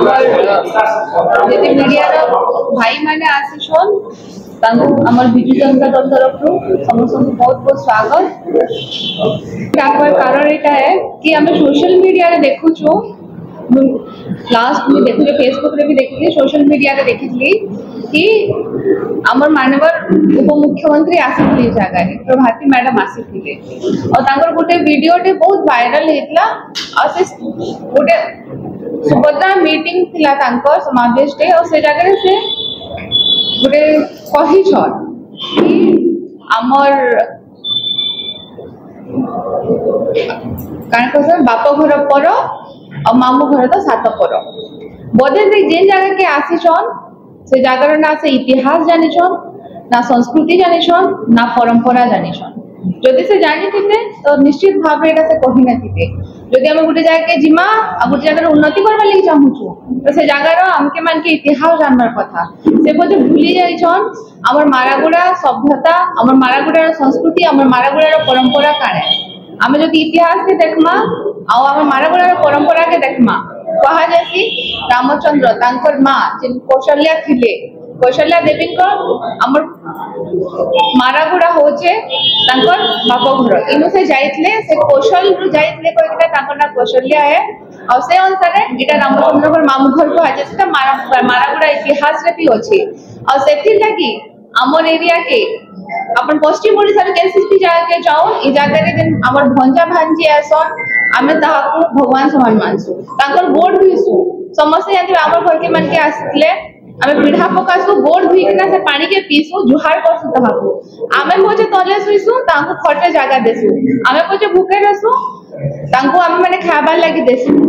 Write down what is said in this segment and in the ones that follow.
जति मीडिया भाई माने आसीछन आमर विजु जनता दल तरफ समस्त बहुत बहुत स्वागत। कारण एटा है कि आम सोशल मीडिया रे देखुछु लास्ट में देखुले फेसबुक रे भी देखिली सोशल मीडिया रे देखिली कि आमर मानवर उप मुख्यमंत्री आसीथिले जगह प्रभाती मैडम आसीथिले और तांकर गोटे वीडियो टे बहुत वायरल हेतला और से गोटे सुभद्रा मीटिंग थिला तांकर समावेश टे और से जगह से गोटे कहि छ कि आमर कान कहसन बाप घर पर और मामू घर तो सात पर बोधे से जेन जगह के आसीछन से जगह ना से इतिहास जानिछन ना संस्कृति जानिछन ना परंपरा जानिछन जदि से जानी थिते तो निश्चित भाव एटा से कहि न थिते जदि हम गुटे जगह के जिमा आ गुटे जगह उन्नति करबा लागि चाहूछु तो से जगह हमके मान के इतिहास जानबार कथा से बोधे भूली जाइछन हमर मारागुड़ा सभ्यता हमर मारागुड़ा संस्कृति हमर मारागुड़ा परंपरा काने आमे जदि इतिहास के देखमा आ हमर मारागुड़ा परंपरा के देखमा कहा जैसी रामचंद्र तांकर मां जिन कौशल्या थिले कौशल्या देवी को हमर मारागुड़ा होचे तांकर बाप घर इनु से जाइतले से कौशल रु जाइतले कोइटा तांकर ना कौशल्या है और से अनुसार एटा रामचंद्र को मामू घर को आज से मारागुड़ा इतिहास रे भी अछि और सेति लागि हमर एरिया के अपन पश्चिम ओडिसा रे केसीसी जगह के जाओ ई जगह रे जन हमर भंजा भांजी आसन आमे ताहाको भगवान समान मानसु तांकर गोड धुइसु समस्त याति हमर घर के मन के आसले आमे पीढ़ा पकासु गोड धुइकना से पानी के पीसु जुहार करसु ताहाको आमे मोजे तले सुइसु तांको खटे जगह देसु आमे पोचे भूखे रहसु तांको आमे माने खाबा लागि देसु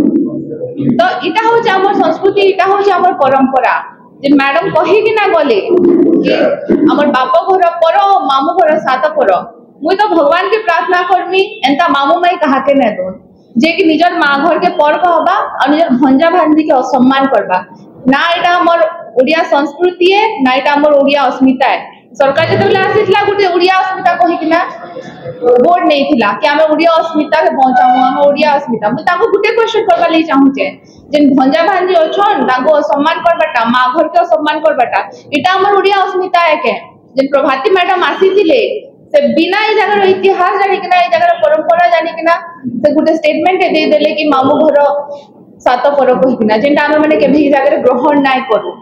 तो इटा हो जे हमर संस्कृति इटा हो जे हमर परंपरा जे मैडम कहि कि ना गले कि हमर बाप घर पर मामू घर सात पर मुई तो भगवान के प्रार्थना करमी एंता मामू माई कहा के नै दोन जे कि निजर मां घर के पर कहबा और निजर भंजा भांजी के असम्मान करबा ना एटा हमर ओडिया संस्कृति है ना एटा हमर ओडिया अस्मिता है सरकार जतबेला आसीतला गुटे ओडिया अस्मिता कहि कि ना बोर्ड नै थिला कि हमें ओडिया अस्मिता के पहुंचाऊ हम ओडिया अस्मिता मु ताको गुटे क्वेश्चन करबा ले चाहू छे जेन भंजा भांजी अछन ताको सम्मान करबाटा मां घर के सम्मान करबाटा एटा हमर ओडिया अस्मिता है के जेन प्रभाती मैडम आसीथिले से बिना ए जगह इतिहास जानि कि ना ए जगह परंपरा जानि कि ना से गुटे स्टेटमेंट दे देले कि मामू घर सात पर कहि कि ना जेनटा हम माने केभी जगह ग्रहण नाय करू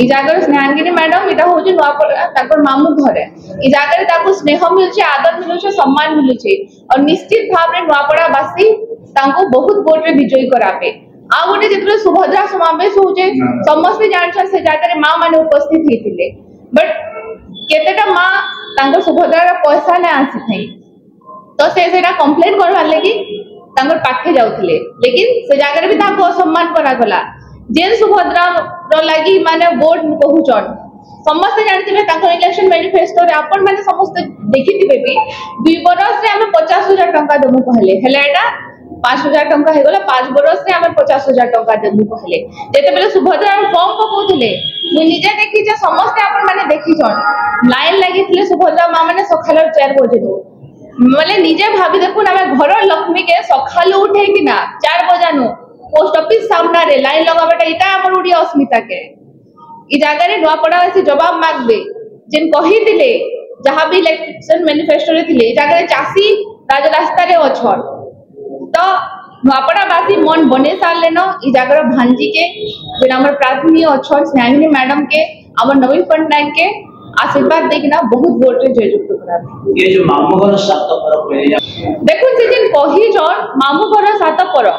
ई जगह स्नेहांगिनी मैडम इटा होजे नुआपड़ा ताकर मामू घर ई जगह ताको स्नेह मिलछे आदर मिलछे सम्मान मिलछे और निश्चित भाव रे नुआपड़ा वासी ताको बहुत वोट रे विजयी कराबे आ गोटे जेतले सुभद्रा समावेश होजे समस्त जानछन से जगह रे मां माने उपस्थित हेतिले बट केतेटा मां तांकर सुभद्रा रे पैसा नै आसी थई तो सेटा कंप्लेंट करबा लागि तांकर पाखे जाउथिले लेकिन से जगह रे भी ताको असम्मान करा गला जेन सुभद्रा रो लागि माने वोट कहूचन समस्त जानथिबे तांकर इलेक्शन मैनिफेस्टो रे अपन माने समस्त देखिथिबे भी 2 बरस रे हमें 50,000 टंका देमु कहले हेले एटा 5,000 टंका हे गला 5 बरस रे हमें 50,000 टंका देमु कहले जेते बेले सुभद्रा फॉर्म पकोथिले मु निजे देखि जे समस्त अपन माने देखिछन लाइन लागिथिले सुभद्रा मां माने सखाल 4 बजे माने निजे भाबी देखु ना घर लक्ष्मी के सखाल उठे कि ना 4 बजानु पोस्ट ऑफिस सामना रे लाइन लगाबेटा इटा हमर ओडिया अस्मिता के ई जगह रे नुआपड़ा से जवाब मागबे जेन कहि दिले जहां भी इलेक्शन मैनिफेस्टो रे थिले जगह रे चासी राज रास्ता रे अछन तो नुआपड़ा बासी मन बने सारले न ई जगह भांजी के जेन हमर प्रार्थनीय अछन स्नेहांगिनी मैडम के हमर नवीन पटनायक के आशीर्वाद देखना बहुत वोट रे जययुक्त करा ये जो मामू घर सात पर पहिले देखो से जेन कहि जन मामू घर सात पर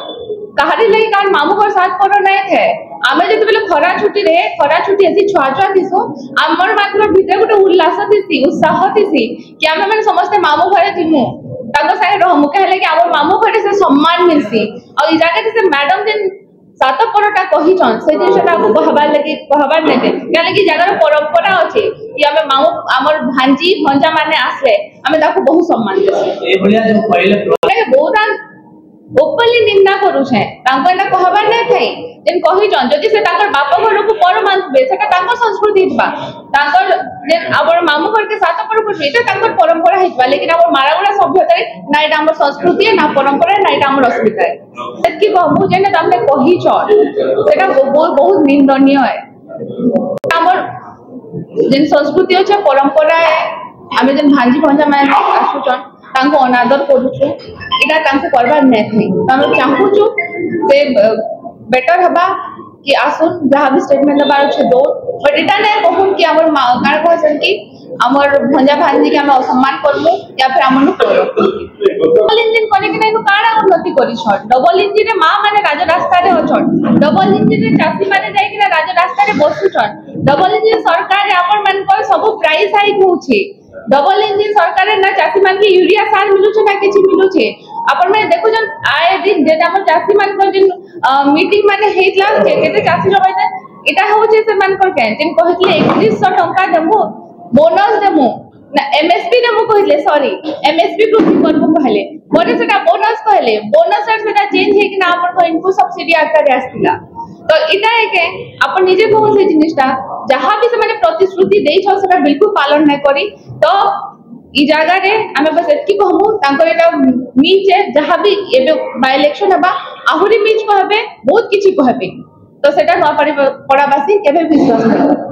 कहारी लई कारण मामू घर सात पर नै है आमे जते बेले खरा छुट्टी एसी छुआ दिसु हमर मात्र भीतर गोटे उल्लास दिसी उत्साह दिसी कि आमे माने समस्त मामू घरे जिमु ताको सारे रहमु कहले कि हमर मामू घरे से सम्मान मिलसी और ई जाके से मैडम जिन सात परटा कहि छन से जिनटा को कहबार नै दे कहले कि जगह परंपरा अछि कि हमें मामू हमर भांजी भंजा माने आसले हमें ताको बहुत सम्मान देसी ए भलिया जो पहिले ओपनली निंदा करूछे तांको एटा कहबार नै थाई जेन कहिजन जदि से ताकर बाप घर को पर मानबे सेटा तांको संस्कृति हितबा तांकर जेन आबर मामू घर के साथ पर कुछ एटा तांकर परंपरा हितबा लेकिन आबर मारागुड़ा सभ्यता रे ना एटा हमर संस्कृति ना परंपरा ना एटा हमर अस्मिता है तकी कहमु जेन तामने कहिजन सेटा बहुत निंदनीय है हमर जेन संस्कृति अछि परंपरा है आमे जेन भांजी भंजा माने आसुचन तांको अनादर करूछु इना तांको करबार नै थई हम चाहूछु से बेटर हबा कि आसुन जहां भी स्टेटमेंट लेबार छै दो बट इटा नै कहून कि हमर कान कहसन कि हमर भंजा भांजी के हम असम्मान करमु या फिर हमनु करो डबल इंजन करे कि नै नु काना उन्नति करी छ डबल इंजन रे मां माने राज रास्ता रे अछन डबल इंजन रे चासी माने जाई कि राज रास्ता रे बसुछन डबल इंजन सरकार रे आपन मान को सब प्राइस हाइक होछि डबल इंजन सरकार ना चासी मान के यूरिया सार मिलु छै ना किछि मिलु छै अपन में देखो जन आए दिन जे हमर चासी मान को जिन मीटिंग माने हेतला जे केते चासी रबै छै इटा हो छै से मान को कैंटीन कहले 2100 टका देमु बोनस देमु ना एमएसपी देमु कहले सॉरी एमएसपी वृद्धि करबो कहले मोरे सेटा बोनस कहले बोनस सेटा चेंज हे कि ना अपन को इनपुट सब्सिडी आकर आस्तिला तो इटा है के अपन निजे कहू से जिनिसटा जहां भी से माने प्रतिश्रुति देई छ सेटा बिल्कुल पालन नै करी तो ई जगह रे हमें बस एतकी कहमु तांको एटा मीच है जहां भी एबे बाय इलेक्शन हबा आहुरी मीच कहबे बहुत किछि कहबे तो सेटा न पड़ाबासी केबे विश्वास नै